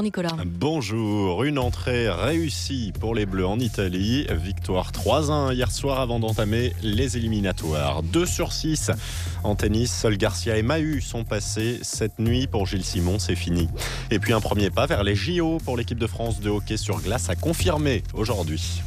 Nicolas. Bonjour, une entrée réussie pour les Bleus en Italie. Victoire 3-1 hier soir avant d'entamer les éliminatoires. 2/6 en tennis, seuls Garcia et Mahut sont passés cette nuit. Pour Gilles Simon, c'est fini. Et puis un premier pas vers les JO pour l'équipe de France de hockey sur glace a confirmé aujourd'hui.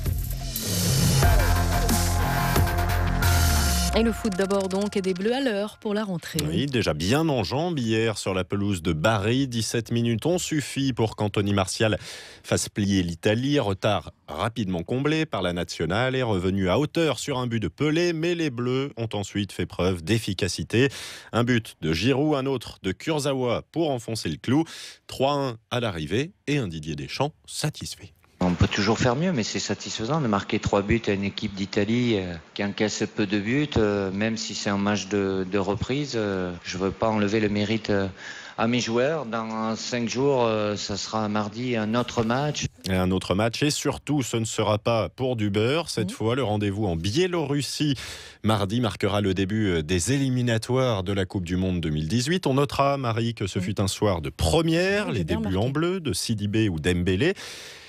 Et le foot d'abord donc, et des Bleus à l'heure pour la rentrée. Oui, déjà bien en jambes hier sur la pelouse de Bari. 17 minutes ont suffi pour qu'Anthony Martial fasse plier l'Italie. Retard rapidement comblé par la nationale et revenu à hauteur sur un but de Pelé. Mais les Bleus ont ensuite fait preuve d'efficacité. Un but de Giroud, un autre de Kurzawa pour enfoncer le clou. 3-1 à l'arrivée et un Didier Deschamps satisfait. On peut toujours faire mieux, mais c'est satisfaisant de marquer 3 buts à une équipe d'Italie qui encaisse peu de buts, même si c'est un match de reprise. Je ne veux pas enlever le mérite à mes joueurs. Dans 5 jours, ça sera mardi un autre match. Et un autre match, et surtout, ce ne sera pas pour du beurre. Cette fois, le rendez-vous en Biélorussie. Mardi marquera le début des éliminatoires de la Coupe du Monde 2018. On notera, Marie, que ce fut un soir de première. Les débuts en bleu de Sidibé ou Dembélé.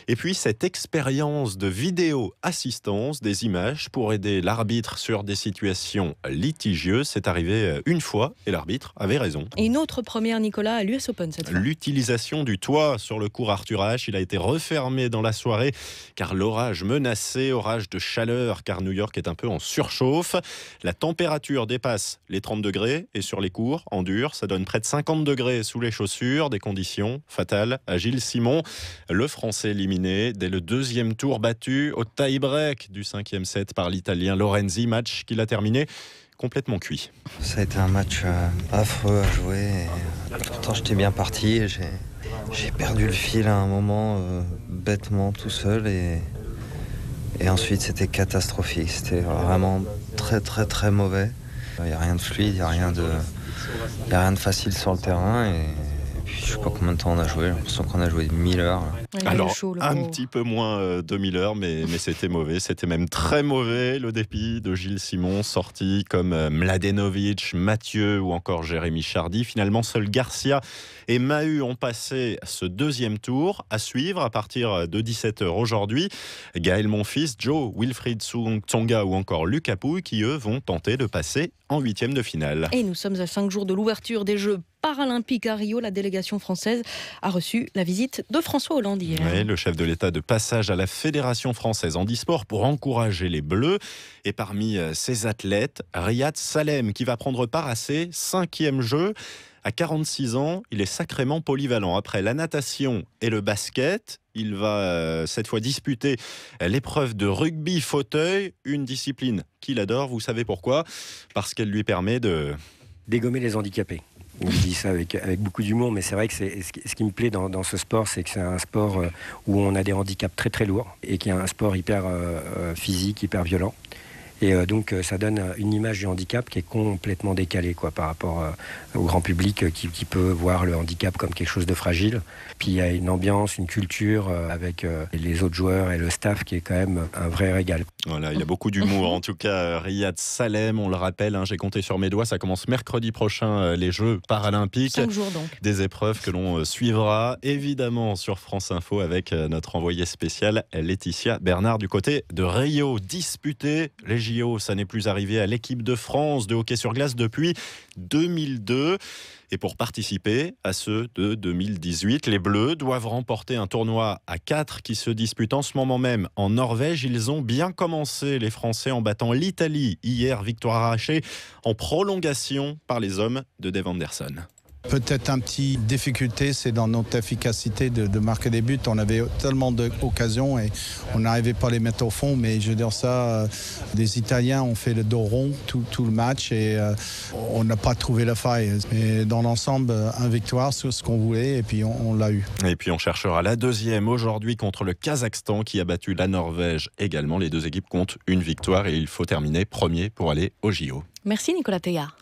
Et puis cette expérience de vidéo-assistance des images pour aider l'arbitre sur des situations litigieuses, c'est arrivé une fois et l'arbitre avait raison. Et une autre première, Nicolas, à l'US Open cette fois. L'utilisation du toit sur le cours Arthur Ashe, il a été refermé dans la soirée car l'orage menaçait, orage de chaleur car New York est un peu en surchauffe. La température dépasse les 30 degrés et sur les cours en dur, ça donne près de 50 degrés sous les chaussures, des conditions fatales à Gilles Simon. Le Français éliminé dès le deuxième tour, battu au tie-break du 5e set par l'Italien Lorenzi, match qu'il a terminé complètement cuit. Ça a été un match affreux à jouer. Pourtant j'étais bien parti. J'ai perdu le fil à un moment bêtement tout seul et ensuite c'était catastrophique. C'était vraiment très très très mauvais. Il n'y a rien de fluide, il n'y a rien de facile sur le terrain et je ne sais pas combien de temps on a joué. J'ai l'impression qu'on a joué 1000 heures. Alors, un petit peu moins de 1000 heures, mais c'était mauvais. C'était même très mauvais. Le dépit de Gilles Simon, sorti comme Mladenovic, Mathieu ou encore Jérémy Chardy. Finalement, seuls Garcia et Mahut ont passé ce deuxième tour. À suivre à partir de 17h aujourd'hui. Gaël Monfils, Joe, Wilfried Tsonga ou encore Lucas Pouille qui, eux, vont tenter de passer en 8e de finale. Et nous sommes à 5 jours de l'ouverture des Jeux paralympiques à Rio. La délégation française a reçu la visite de François Hollande hier. Oui, le chef de l'État de passage à la Fédération française handisport pour encourager les Bleus. Et parmi ces athlètes, Riyad Salem qui va prendre part à ses 5e Jeux. À 46 ans, il est sacrément polyvalent. Après la natation et le basket, il va cette fois disputer l'épreuve de rugby fauteuil, une discipline qu'il adore. Vous savez pourquoi ? Parce qu'elle lui permet de dégommer les handicapés. On dit ça avec beaucoup d'humour, mais c'est vrai que ce qui me plaît dans ce sport, c'est que c'est un sport où on a des handicaps très très lourds et qui est un sport hyper physique, hyper violent. Et donc ça donne une image du handicap qui est complètement décalée par rapport au grand public qui peut voir le handicap comme quelque chose de fragile. Puis il y a une ambiance, une culture avec les autres joueurs et le staff qui est quand même un vrai régal. Voilà, il y a beaucoup d'humour. En tout cas, Riyad Salem, on le rappelle, j'ai compté sur mes doigts, ça commence mercredi prochain, les Jeux paralympiques. 5 jours donc. Des épreuves que l'on suivra évidemment sur France Info avec notre envoyée spéciale Laetitia Bernard du côté de Rio. Disputer les JO, ça n'est plus arrivé à l'équipe de France de hockey sur glace depuis 2002. Et pour participer à ceux de 2018, les Bleus doivent remporter un tournoi à 4 qui se dispute en ce moment même en Norvège. Ils ont bien commencé, les Français, en battant l'Italie hier, victoire arrachée en prolongation par les hommes de Dave Anderson. Peut-être un petit difficulté, c'est dans notre efficacité de marquer des buts. On avait tellement d'occasions et on n'arrivait pas à les mettre au fond. Mais je veux dire ça, les Italiens ont fait le dos rond tout le match et on n'a pas trouvé la faille. Mais dans l'ensemble, une victoire sur ce qu'on voulait et puis on l'a eu. Et puis on cherchera la deuxième aujourd'hui contre le Kazakhstan qui a battu la Norvège également. Les deux équipes comptent une victoire et il faut terminer premier pour aller au JO. Merci Nicolas Théard.